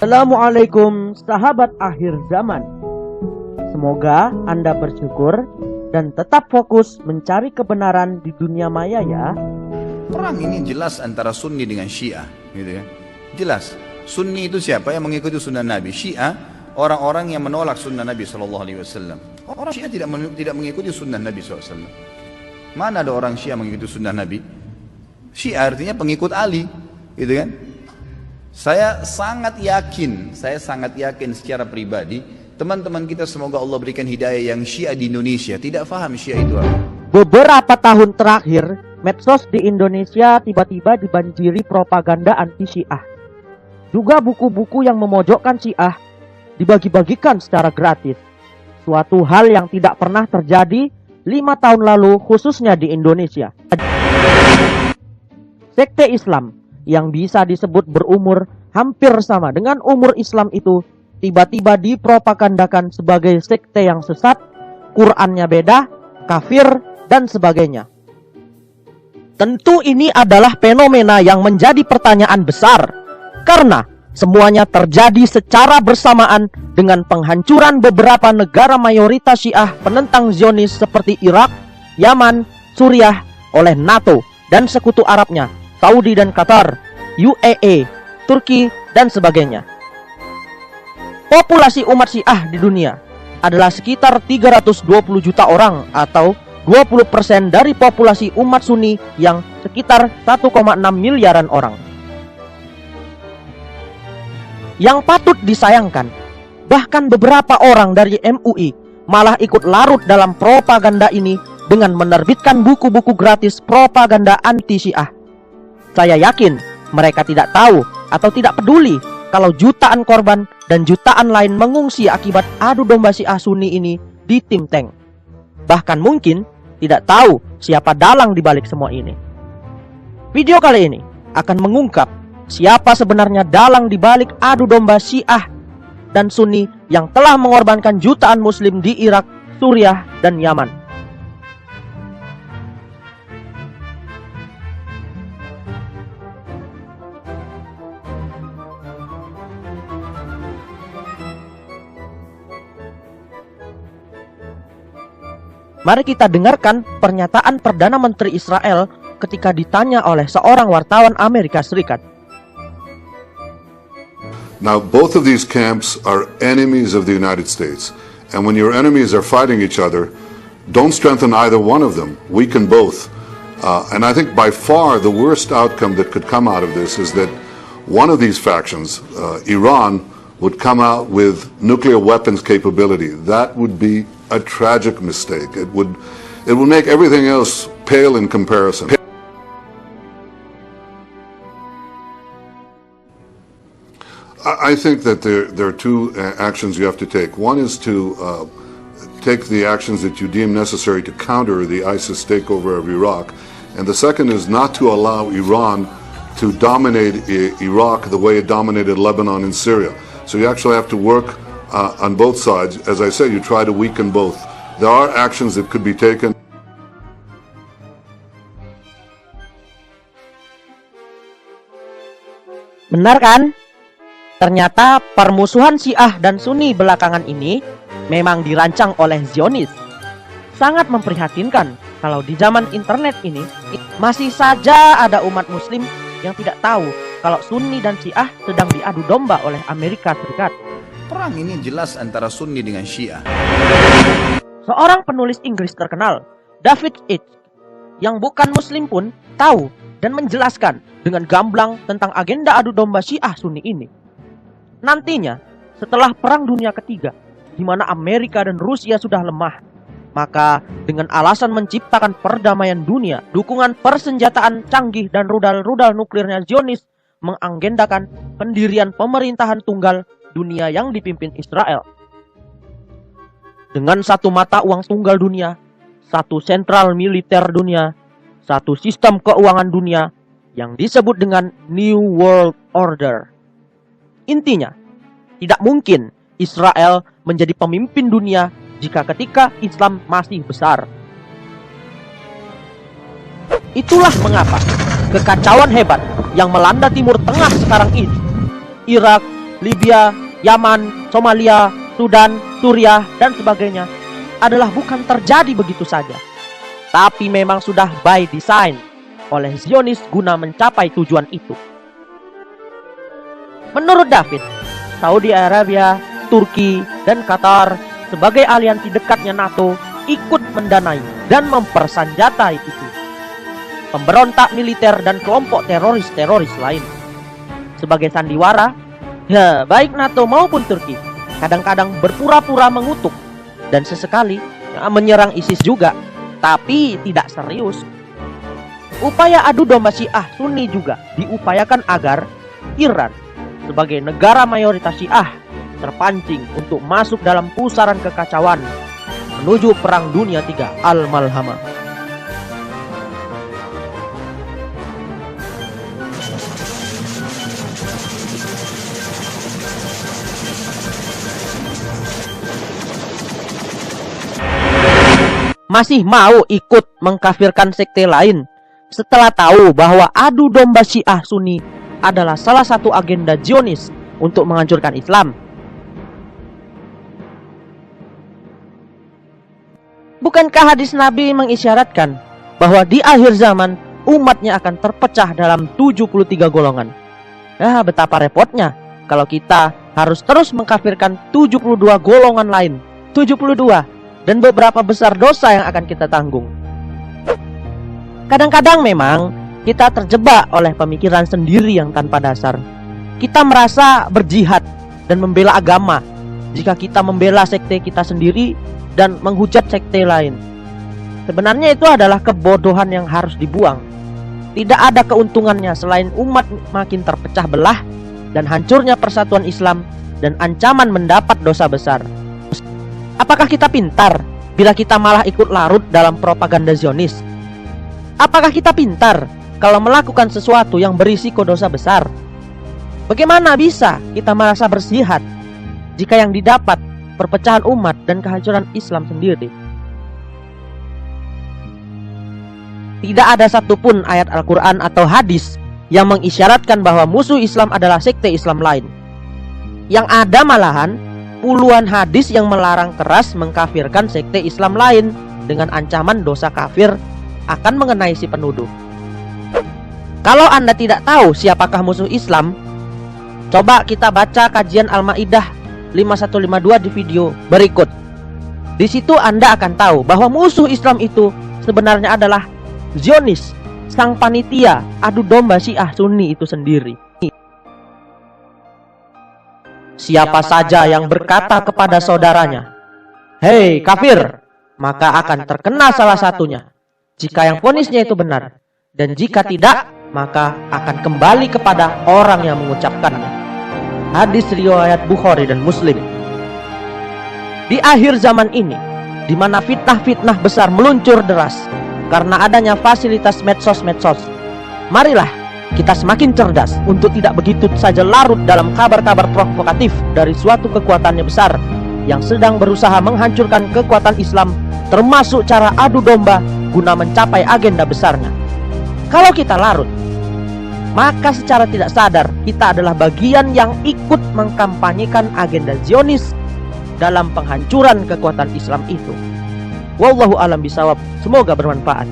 Assalamualaikum sahabat akhir zaman. Semoga Anda bersyukur dan tetap fokus mencari kebenaran di dunia maya ya. Perang ini jelas antara Sunni dengan Syiah, gitu ya. Jelas. Sunni itu siapa yang mengikuti sunnah Nabi? Syiah orang-orang yang menolak sunnah Nabi SAW. Orang Syiah tidak mengikuti sunnah Nabi SAW. Mana ada orang Syiah mengikuti sunnah Nabi? Syiah artinya pengikut Ali, gitu kan? Saya sangat yakin secara pribadi, teman-teman kita semoga Allah berikan hidayah yang Syiah di Indonesia tidak faham Syiah itu apa. Beberapa tahun terakhir, medsos di Indonesia tiba-tiba dibanjiri propaganda anti Syiah. Juga buku-buku yang memojokkan Syiah dibagi-bagikan secara gratis. Suatu hal yang tidak pernah terjadi 5 tahun lalu khususnya di Indonesia. Sekte Islam yang bisa disebut berumur hampir sama dengan umur Islam itu tiba-tiba dipropagandakan sebagai sekte yang sesat, Qur'annya beda, kafir, dan sebagainya. Tentu ini adalah fenomena yang menjadi pertanyaan besar karena semuanya terjadi secara bersamaan dengan penghancuran beberapa negara mayoritas Syiah penentang Zionis seperti Irak, Yaman, Suriah oleh NATO dan sekutu Arabnya, Saudi dan Qatar, UAE, Turki, dan sebagainya. Populasi umat Syiah di dunia adalah sekitar 320 juta orang atau 20% dari populasi umat Sunni yang sekitar 1,6 miliaran orang. Yang patut disayangkan, bahkan beberapa orang dari MUI malah ikut larut dalam propaganda ini dengan menerbitkan buku-buku gratis propaganda anti-Syiah. Saya yakin mereka tidak tahu atau tidak peduli kalau jutaan korban dan jutaan lain mengungsi akibat adu domba Syiah Sunni ini di think tank. Bahkan mungkin tidak tahu siapa dalang di balik semua ini. Video kali ini akan mengungkap siapa sebenarnya dalang di balik adu domba Syiah dan Sunni yang telah mengorbankan jutaan muslim di Irak, Suriah, dan Yaman. Mari kita dengarkan pernyataan Perdana Menteri Israel ketika ditanya oleh seorang wartawan Amerika Serikat. Now, both of these camps are enemies of the United States. And when your enemies are fighting each other, don't strengthen either one of them. Weaken both. And I think by far the worst outcome that could come out of this is that one of these factions, Iran, would come out with nuclear weapons capability. That would be a tragic mistake. It would make everything else pale in comparison. I think that there are two actions you have to take. One is to take the actions that you deem necessary to counter the ISIS takeover of Iraq. And the second is not to allow Iran to dominate Iraq the way it dominated Lebanon and Syria. So you actually have to work on both sides. As I said, you try to weaken both. There are actions that could be taken. Benar kan? Ternyata permusuhan Syiah dan Sunni belakangan ini memang dirancang oleh Zionis. Sangat memprihatinkan kalau di zaman internet ini masih saja ada umat muslim yang tidak tahu kalau Sunni dan Syiah sedang diadu domba oleh Amerika Serikat. Perang ini jelas antara Sunni dengan Syiah. Seorang penulis Inggris terkenal, David Icke, yang bukan muslim pun tahu dan menjelaskan dengan gamblang tentang agenda adu domba Syiah Sunni ini. Nantinya, setelah Perang Dunia Ketiga, di mana Amerika dan Rusia sudah lemah, maka dengan alasan menciptakan perdamaian dunia, dukungan persenjataan canggih dan rudal-rudal nuklirnya Zionis mengagendakan pendirian pemerintahan tunggal dunia yang dipimpin Israel. Dengan satu mata uang tunggal dunia, satu sentral militer dunia, satu sistem keuangan dunia yang disebut dengan New World Order. Intinya, tidak mungkin Israel menjadi pemimpin dunia jika ketika Islam masih besar. Itulah mengapa kekacauan hebat yang melanda Timur Tengah sekarang ini, Irak, Libya, Yaman, Somalia, Sudan, Suriah, dan sebagainya adalah bukan terjadi begitu saja, tapi memang sudah by design oleh Zionis guna mencapai tujuan itu. Menurut David, Saudi Arabia, Turki, dan Qatar sebagai aliansi dekatnya NATO ikut mendanai dan mempersenjatai itu pemberontak militer dan kelompok teroris-teroris lain. Sebagai sandiwara, ya baik NATO maupun Turki kadang-kadang berpura-pura mengutuk dan sesekali menyerang ISIS juga, tapi tidak serius. Upaya adu domba Syiah Sunni juga diupayakan agar Iran sebagai negara mayoritas Syiah terpancing untuk masuk dalam pusaran kekacauan menuju Perang Dunia III Al-Malhamah. Masih mau ikut mengkafirkan sekte lain setelah tahu bahwa adu domba Syiah Sunni adalah salah satu agenda Zionis untuk menghancurkan Islam? Bukankah hadis Nabi mengisyaratkan bahwa di akhir zaman umatnya akan terpecah dalam 73 golongan? Ya, betapa repotnya kalau kita harus terus mengkafirkan 72 golongan lain. 72, dan beberapa besar dosa yang akan kita tanggung. Kadang-kadang memang kita terjebak oleh pemikiran sendiri yang tanpa dasar. Kita merasa berjihad dan membela agama jika kita membela sekte kita sendiri dan menghujat sekte lain. Sebenarnya itu adalah kebodohan yang harus dibuang. Tidak ada keuntungannya selain umat makin terpecah belah dan hancurnya persatuan Islam dan ancaman mendapat dosa besar. Apakah kita pintar bila kita malah ikut larut dalam propaganda Zionis? Apakah kita pintar kalau melakukan sesuatu yang berisiko dosa besar? Bagaimana bisa kita merasa bersihat jika yang didapat perpecahan umat dan kehancuran Islam sendiri? Tidak ada satupun ayat Al-Quran atau hadis yang mengisyaratkan bahwa musuh Islam adalah sekte Islam lain. Yang ada malahan puluhan hadis yang melarang keras mengkafirkan sekte Islam lain dengan ancaman dosa kafir akan mengenai si penuduh. Kalau Anda tidak tahu siapakah musuh Islam, coba kita baca kajian Al-Maidah 5152 di video berikut. Di situ Anda akan tahu bahwa musuh Islam itu sebenarnya adalah Zionis, sang panitia adu domba Syiah Sunni itu sendiri. Siapa saja yang berkata kepada saudaranya, "Hei kafir," maka akan terkena salah satunya, jika yang vonisnya itu benar, dan jika tidak, maka akan kembali kepada orang yang mengucapkannya. Hadis riwayat Bukhari dan Muslim. Di akhir zaman ini, di mana fitnah-fitnah besar meluncur deras karena adanya fasilitas medsos-medsos, marilah kita semakin cerdas untuk tidak begitu saja larut dalam kabar-kabar provokatif dari suatu kekuatan yang besar yang sedang berusaha menghancurkan kekuatan Islam, termasuk cara adu domba guna mencapai agenda besarnya. Kalau kita larut, maka secara tidak sadar kita adalah bagian yang ikut mengkampanyekan agenda Zionis dalam penghancuran kekuatan Islam itu. Wallahu a'lam bishawab. Semoga bermanfaat.